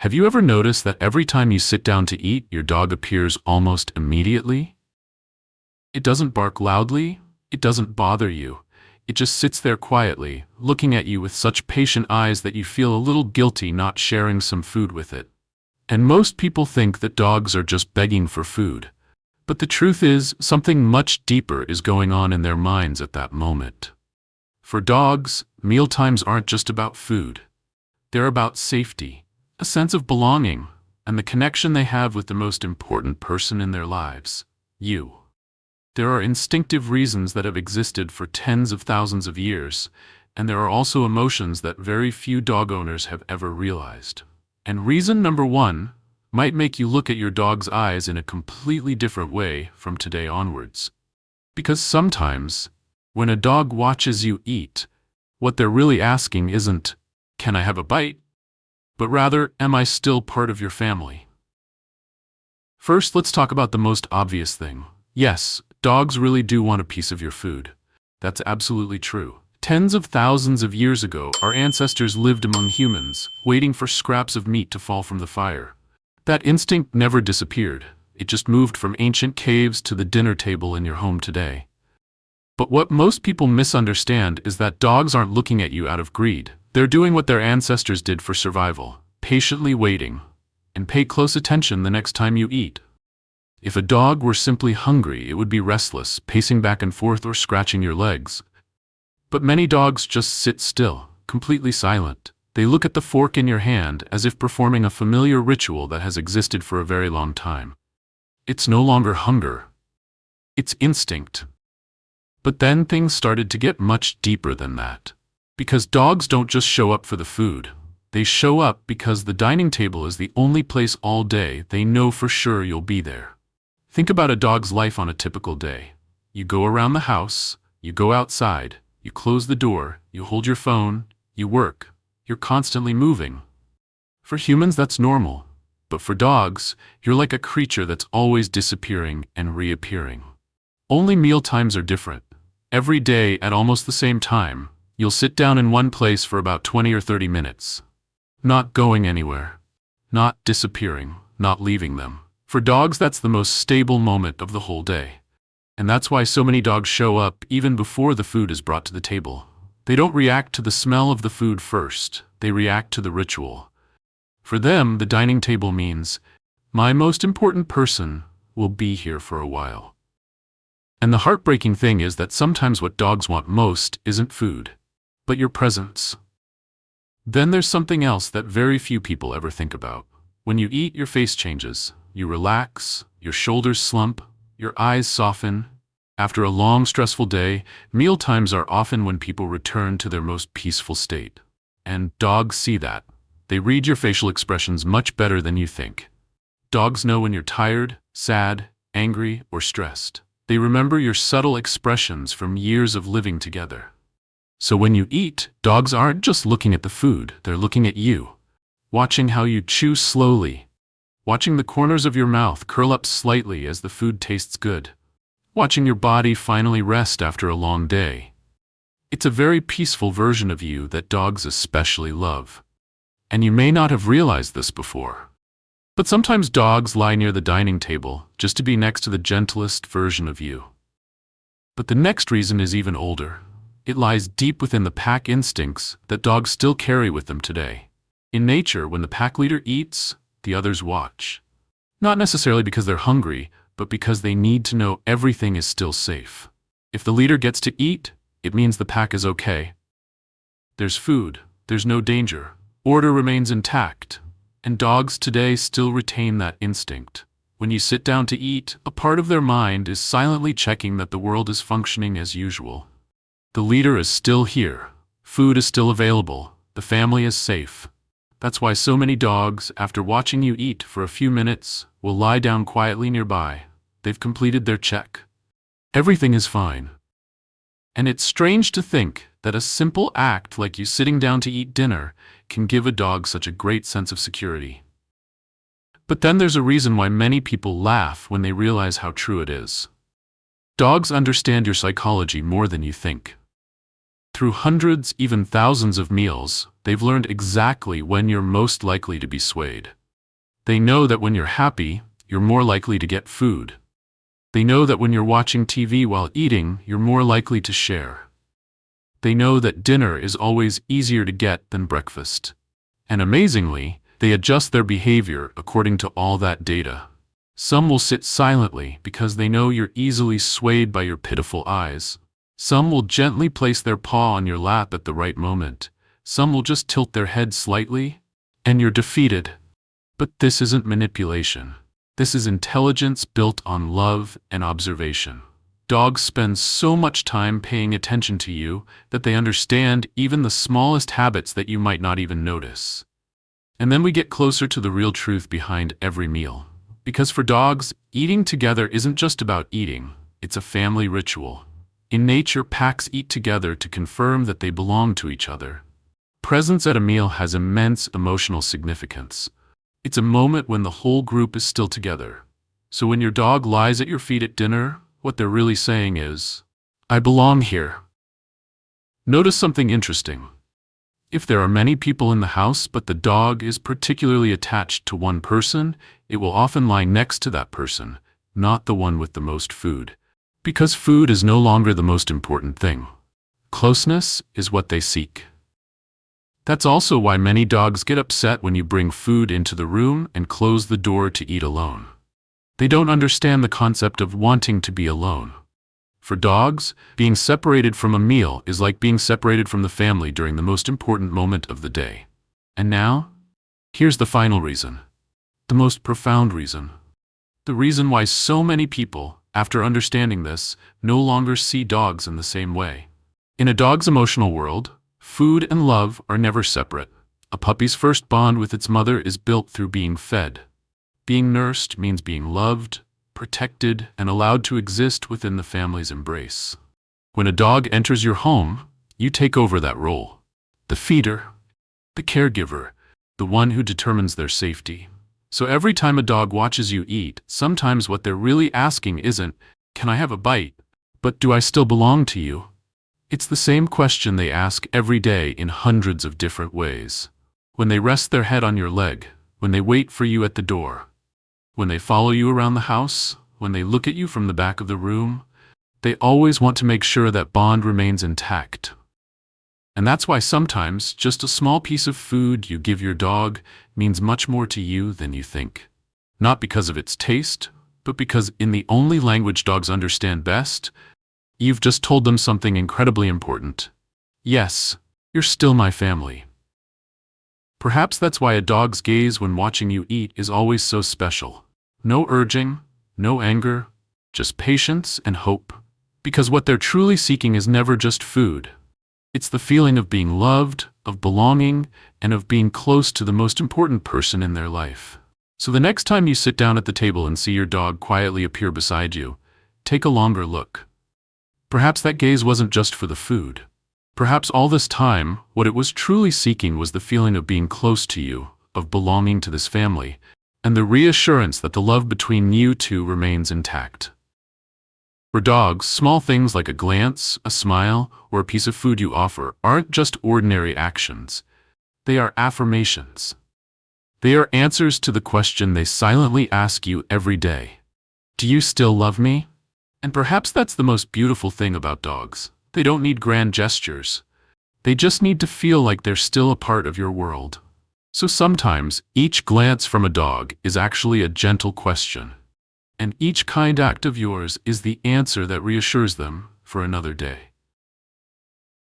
Have you ever noticed that every time you sit down to eat, your dog appears almost immediately? It doesn't bark loudly, it doesn't bother you. It just sits there quietly, looking at you with such patient eyes that you feel a little guilty not sharing some food with it. And most people think that dogs are just begging for food. But the truth is, something much deeper is going on in their minds at that moment. For dogs, mealtimes aren't just about food. They're about safety, a sense of belonging, and the connection they have with the most important person in their lives, you. There are instinctive reasons that have existed for tens of thousands of years, and there are also emotions that very few dog owners have ever realized. And reason number one might make you look at your dog's eyes in a completely different way from today onwards. Because sometimes, when a dog watches you eat, what they're really asking isn't, "Can I have a bite?" but rather, "Am I still part of your family?" First, let's talk about the most obvious thing. Yes, dogs really do want a piece of your food. That's absolutely true. Tens of thousands of years ago, our ancestors lived among humans, waiting for scraps of meat to fall from the fire. That instinct never disappeared. It just moved from ancient caves to the dinner table in your home today. But what most people misunderstand is that dogs aren't looking at you out of greed. They're doing what their ancestors did for survival, patiently waiting. And pay close attention the next time you eat. If a dog were simply hungry, it would be restless, pacing back and forth or scratching your legs. But many dogs just sit still, completely silent. They look at the fork in your hand as if performing a familiar ritual that has existed for a very long time. It's no longer hunger. It's instinct. But then things started to get much deeper than that. Because dogs don't just show up for the food. They show up because the dining table is the only place all day they know for sure you'll be there. Think about a dog's life on a typical day. You go around the house, you go outside, you close the door, you hold your phone, you work. You're constantly moving. For humans, that's normal. But for dogs, you're like a creature that's always disappearing and reappearing. Only meal times are different. Every day at almost the same time, you'll sit down in one place for about 20 or 30 minutes. Not going anywhere. Not disappearing. Not leaving them. For dogs, that's the most stable moment of the whole day. And that's why so many dogs show up even before the food is brought to the table. They don't react to the smell of the food first. They react to the ritual. For them, the dining table means, "My most important person will be here for a while." And the heartbreaking thing is that sometimes what dogs want most isn't food, but your presence. Then there's something else that very few people ever think about. When you eat, your face changes. You relax, your shoulders slump, your eyes soften. After a long, stressful day, mealtimes are often when people return to their most peaceful state. And dogs see that. They read your facial expressions much better than you think. Dogs know when you're tired, sad, angry, or stressed. They remember your subtle expressions from years of living together. So when you eat, dogs aren't just looking at the food, they're looking at you. Watching how you chew slowly. Watching the corners of your mouth curl up slightly as the food tastes good. Watching your body finally rest after a long day. It's a very peaceful version of you that dogs especially love. And you may not have realized this before. But sometimes dogs lie near the dining table just to be next to the gentlest version of you. But the next reason is even older. It lies deep within the pack instincts that dogs still carry with them today. In nature, when the pack leader eats, the others watch. Not necessarily because they're hungry, but because they need to know everything is still safe. If the leader gets to eat, it means the pack is okay. There's food, there's no danger, order remains intact, and dogs today still retain that instinct. When you sit down to eat, a part of their mind is silently checking that the world is functioning as usual. The leader is still here, food is still available, the family is safe. That's why so many dogs, after watching you eat for a few minutes, will lie down quietly nearby. They've completed their check. Everything is fine. And it's strange to think that a simple act like you sitting down to eat dinner can give a dog such a great sense of security. But then there's a reason why many people laugh when they realize how true it is. Dogs understand your psychology more than you think. Through hundreds, even thousands of meals, They've learned exactly when you're most likely to be swayed. They know that when you're happy, you're more likely to get food. They know that when you're watching TV while eating, you're more likely to share. They know that dinner is always easier to get than breakfast. And amazingly, they adjust their behavior according to all that data. Some will sit silently because they know you're easily swayed by your pitiful eyes. Some will gently place their paw on your lap at the right moment. Some will just tilt their head slightly, and you're defeated. But this isn't manipulation. This is intelligence built on love and observation. Dogs spend so much time paying attention to you that they understand even the smallest habits that you might not even notice. And then we get closer to the real truth behind every meal. Because for dogs, eating together isn't just about eating, it's a family ritual. In nature, packs eat together to confirm that they belong to each other. Presence at a meal has immense emotional significance. It's a moment when the whole group is still together. So when your dog lies at your feet at dinner, what they're really saying is, "I belong here." Notice something interesting. If there are many people in the house but the dog is particularly attached to one person, it will often lie next to that person, not the one with the most food. Because food is no longer the most important thing. Closeness is what they seek. That's also why many dogs get upset when you bring food into the room and close the door to eat alone. They don't understand the concept of wanting to be alone. For dogs, being separated from a meal is like being separated from the family during the most important moment of the day. And now, here's the final reason. The most profound reason. The reason why so many people, after understanding this, no longer see dogs in the same way. In a dog's emotional world, food and love are never separate. A puppy's first bond with its mother is built through being fed. Being nursed means being loved, protected, and allowed to exist within the family's embrace. When a dog enters your home, you take over that role. The feeder, the caregiver, the one who determines their safety. So every time a dog watches you eat, sometimes what they're really asking isn't, "Can I have a bite?" but "Do I still belong to you?" It's the same question they ask every day in hundreds of different ways. When they rest their head on your leg, when they wait for you at the door, when they follow you around the house, when they look at you from the back of the room, they always want to make sure that bond remains intact. And that's why sometimes just a small piece of food you give your dog means much more to you than you think. Not because of its taste, but because in the only language dogs understand best, you've just told them something incredibly important. Yes, you're still my family. Perhaps that's why a dog's gaze when watching you eat is always so special. No urging, no anger, just patience and hope. Because what they're truly seeking is never just food. It's the feeling of being loved, of belonging, and of being close to the most important person in their life. So the next time you sit down at the table and see your dog quietly appear beside you, take a longer look. Perhaps that gaze wasn't just for the food. Perhaps all this time, what it was truly seeking was the feeling of being close to you, of belonging to this family, and the reassurance that the love between you two remains intact. For dogs, small things like a glance, a smile, or a piece of food you offer aren't just ordinary actions. They are affirmations. They are answers to the question they silently ask you every day. Do you still love me? And perhaps that's the most beautiful thing about dogs. They don't need grand gestures. They just need to feel like they're still a part of your world. So sometimes, each glance from a dog is actually a gentle question. And each kind act of yours is the answer that reassures them for another day.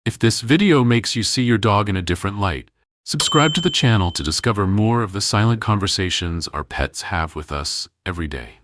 If this video makes you see your dog in a different light, subscribe to the channel to discover more of the silent conversations our pets have with us every day.